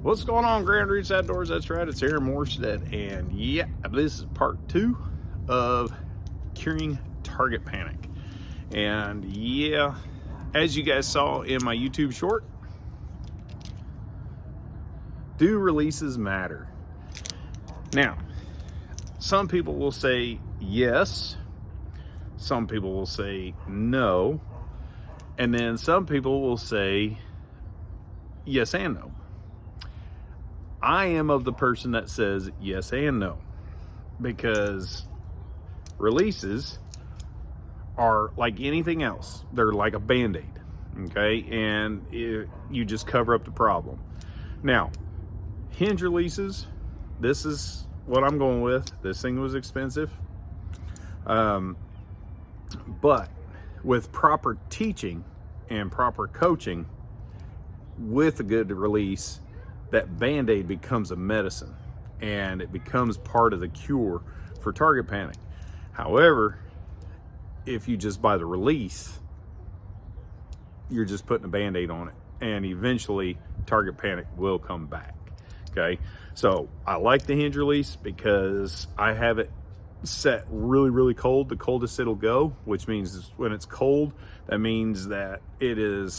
What's going on, Grand Roots Outdoors? That's right, it's Aaron Morstead, and yeah, this is part 2 of curing target panic. And yeah, as you guys saw in my YouTube short, do releases matter? Now, some people will say yes, some people will say no, and then some people will say yes and no. I am of the person that says yes and no, because releases are like anything else. They're like a band-aid, okay? And you just cover up the problem. Now, hinge releases, this is what I'm going with. This thing was expensive. But with proper teaching and proper coaching with a good release, that band-aid becomes a medicine and it becomes part of the cure for target panic. However, if you just buy the release, you're just putting a band-aid on it, and eventually target panic will come back. Okay, so I like the hinge release because I have it set really cold, the coldest it'll go, which means when it's cold, that means that it is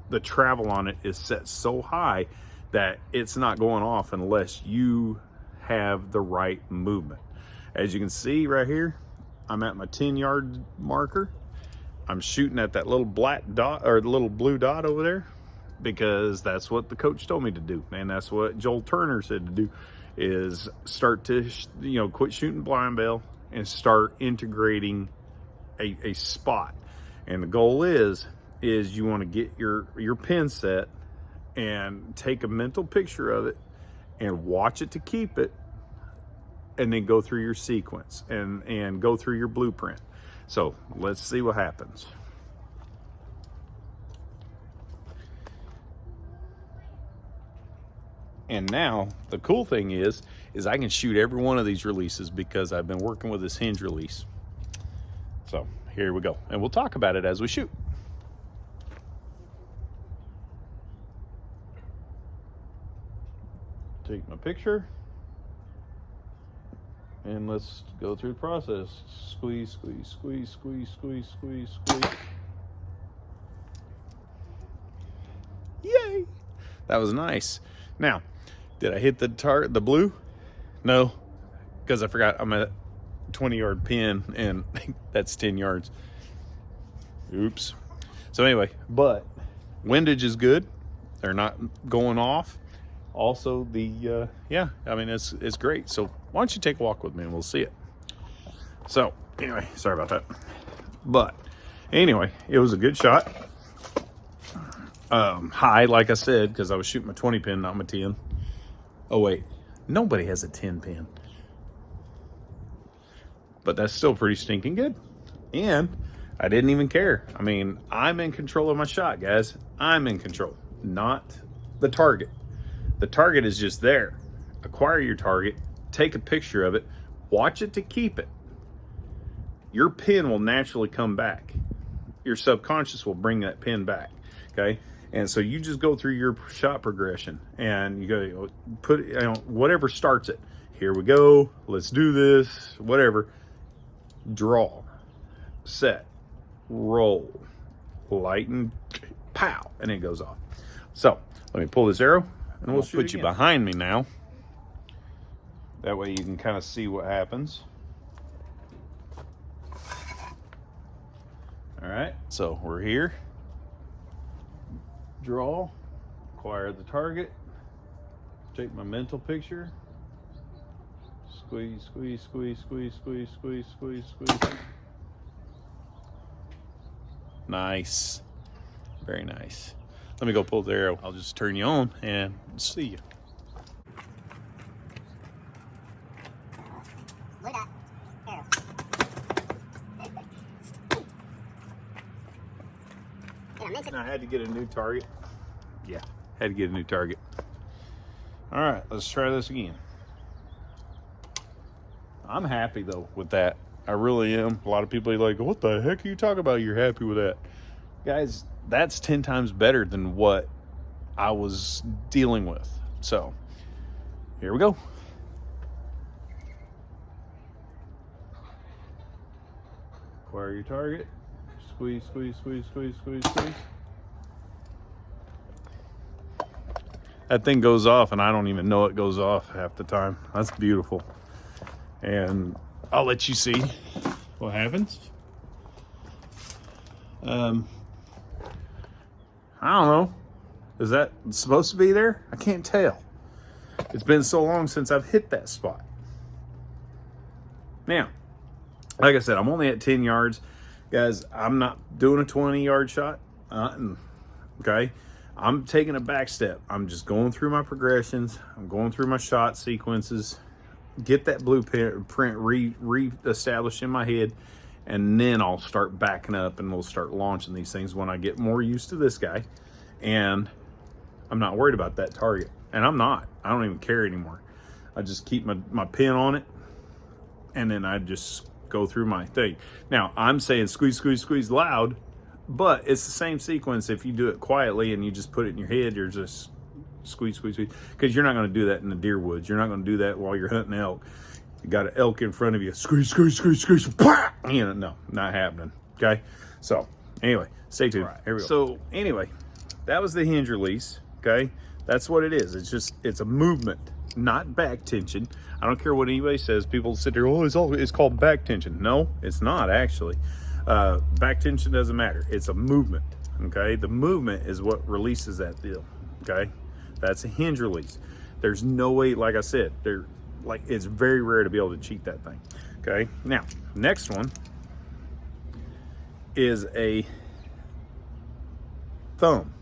the travel on it is set so high that it's not going off unless you have the right movement. As you can see right here, I'm at my 10-yard marker. I'm shooting at that little black dot, or the little blue dot over there, because that's what the coach told me to do, and that's what Joel Turner said to do, is start to quit shooting blind bale and start integrating a spot. And the goal is you want to get your pin set and take a mental picture of it and watch it to keep it, and then go through your sequence and go through your blueprint. So let's see what happens. And now the cool thing is I can shoot every one of these releases because I've been working with this hinge release. So here we go, and we'll talk about it as we shoot. Take my picture, and let's go through the process. Squeeze, squeeze, squeeze, squeeze, squeeze, squeeze, squeeze. Yay! That was nice. Now, did I hit the blue? No, because I forgot I'm at 20-yard pin, and that's 10 yards. Oops. So anyway, but windage is good. They're not going off. Also, yeah, I mean, it's great. So why don't you take a walk with me and we'll see it. So anyway, sorry about that. But anyway, it was a good shot. High, like I said, because I was shooting my 20 pin, not my 10. Oh wait, nobody has a 10 pin. But that's still pretty stinking good. And I didn't even care. I mean, I'm in control of my shot, guys. I'm in control, not the target. The target is just there. Acquire your target, take a picture of it, watch it to keep it. Your pin will naturally come back. Your subconscious will bring that pin back, okay? And so you just go through your shot progression, and you go put whatever starts it. Here we go, let's do this, whatever. Draw, set, roll, lighten, pow, and it goes off. So let me pull this arrow, and we'll put you behind me now. That way you can kind of see what happens. All right, so we're here. Draw, acquire the target, take my mental picture. Squeeze, squeeze, squeeze, squeeze, squeeze, squeeze, squeeze, squeeze. Nice, very nice. Let me go pull the arrow. I'll just turn you on and see you. Blue dot, arrow. And I had to get a new target. Yeah, had to get a new target. All right, let's try this again. I'm happy though with that. I really am. A lot of people are like, what the heck are you talking about? You're happy with that? Guys, that's 10 times better than what I was dealing with. So here we go. Acquire your target. Squeeze, squeeze, squeeze, squeeze, squeeze, squeeze. That thing goes off and I don't even know it goes off half the time. That's beautiful. And I'll let you see what happens. I don't know. Is that supposed to be there? I can't tell. It's been so long since I've hit that spot. Now, like I said, I'm only at 10 yards. Guys, I'm not doing a 20-yard shot. Okay? I'm taking a back step. I'm just going through my progressions. I'm going through my shot sequences. Get that blueprint re-established in my head. And then I'll start backing up and we'll start launching these things when I get more used to this guy. And I'm not worried about that target. And I'm not. I don't even care anymore. I just keep my pin on it. And then I just go through my thing. Now, I'm saying squeeze, squeeze, squeeze loud. But it's the same sequence if you do it quietly and you just put it in your head. You're just squeeze, squeeze, squeeze. Because you're not going to do that in the deer woods. You're not going to do that while you're hunting elk. You got an elk in front of you. Squeeze, squeeze, squeeze, squeeze. Bah! You know, no, not happening. Okay? So, anyway, stay tuned. Right, here we go. So, anyway, that was the hinge release. Okay? That's what it is. It's a movement, not back tension. I don't care what anybody says. People sit there, oh, it's called back tension. No, it's not actually. Back tension doesn't matter. It's a movement. Okay? The movement is what releases that deal. Okay? That's a hinge release. There's no way, like I said, it's very rare to be able to cheat that thing. Okay? Now, next one is a thumb.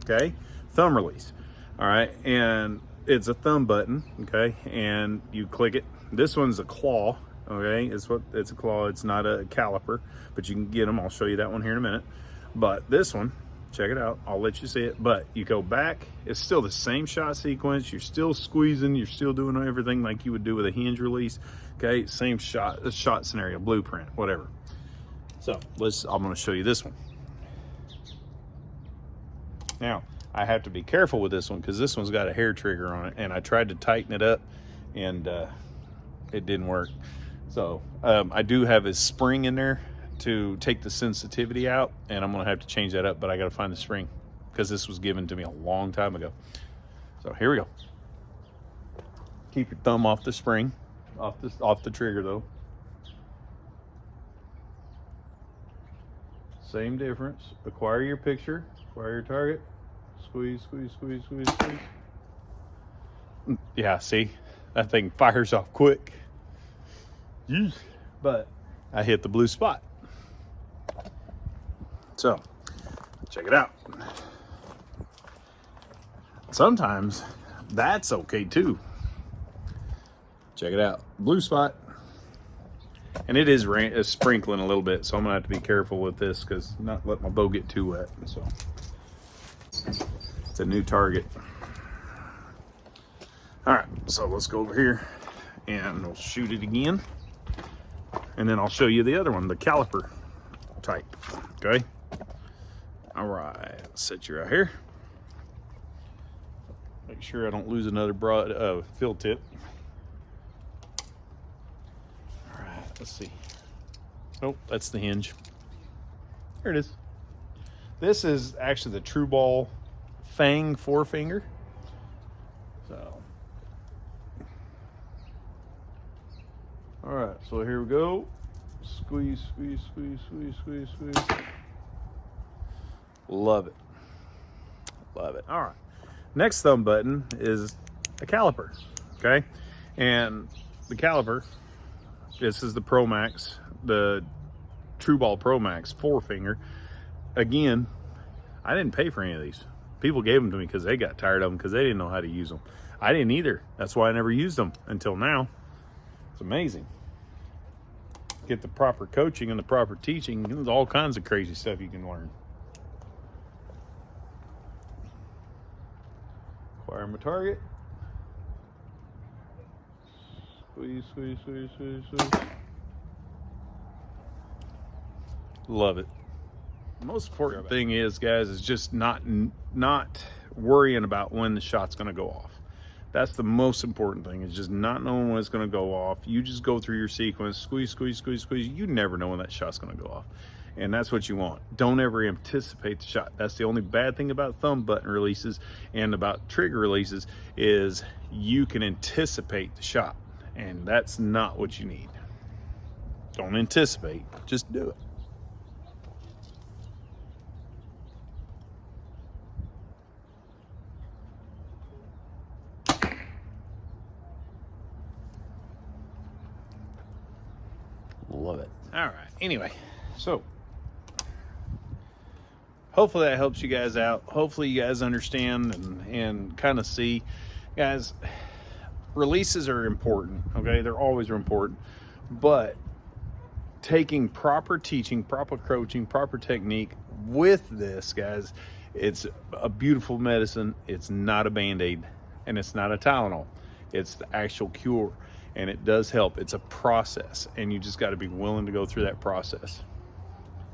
Okay? Thumb release. All right? And it's a thumb button. Okay? And you click it. This one's a claw. Okay? It's a claw. It's not a caliper, but you can get them. I'll show you that one here in a minute. But this one, check it out. I'll let you see it. But you go back. It's still the same shot sequence. You're still squeezing. You're still doing everything like you would do with a hinge release. Okay? Same shot scenario, blueprint, whatever. So I'm going to show you this one. Now, I have to be careful with this one because this one's got a hair trigger on it, and I tried to tighten it up, and it didn't work. So I do have a spring in there to take the sensitivity out, and I'm going to have to change that up, but I got to find the spring because this was given to me a long time ago. So here we go. Keep your thumb off the spring, off the trigger though. Same difference. Acquire your picture, acquire your target. Squeeze, squeeze, squeeze, squeeze, squeeze. Yeah, see? That thing fires off quick. But I hit the blue spot. So, check it out. Sometimes that's okay too. Check it out. Blue spot. And it is sprinkling a little bit, so I'm gonna have to be careful with this because not let my bow get too wet. So it's a new target. All right, so let's go over here and we'll shoot it again. And then I'll show you the other one, the caliper type, okay? All right, set you right here. Make sure I don't lose another broad fill tip. All right, let's see. Oh, that's the hinge. There it is. This is actually the True Ball Fang forefinger. So, all right, so here we go. Squeeze, squeeze, squeeze, squeeze, squeeze, squeeze. Love it. Love it. All right. Next thumb button is a caliper, okay? And the caliper, this is the Pro Max, the True Ball Pro Max forefinger. Again, I didn't pay for any of these. People gave them to me because they got tired of them because they didn't know how to use them. I didn't either. That's why I never used them until now. It's amazing. Get the proper coaching and the proper teaching. There's all kinds of crazy stuff you can learn. Acquire my target. Squeeze, squeeze, squeeze, squeeze, squeeze. Love it. most important thing is, guys, is just not worrying about when the shot's going to go off. That's the most important thing, is just not knowing when it's going to go off. You just go through your sequence, squeeze, squeeze, squeeze, squeeze. You never know when that shot's going to go off. And that's what you want. Don't ever anticipate the shot. That's the only bad thing about thumb button releases and about trigger releases, is you can anticipate the shot. And that's not what you need. Don't anticipate, just do it. Love it. All right. Anyway, so hopefully that helps you guys out. Hopefully you guys understand and kind of see. Guys, releases are important, okay? They're always important. But taking proper teaching, proper coaching, proper technique with this, guys, it's a beautiful medicine. It's not a Band-Aid, and it's not a Tylenol. It's the actual cure. And it does help. It's a process, and you just got to be willing to go through that process.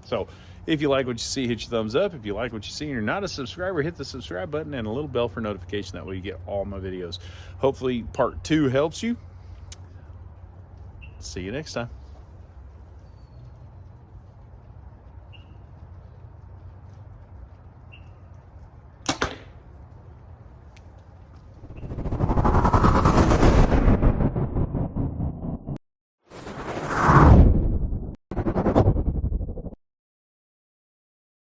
So if you like what you see, hit your thumbs up. If you like what you see and you're not a subscriber, hit the subscribe button and a little bell for notification. That way you get all my videos. Hopefully part 2 helps you. See you next time.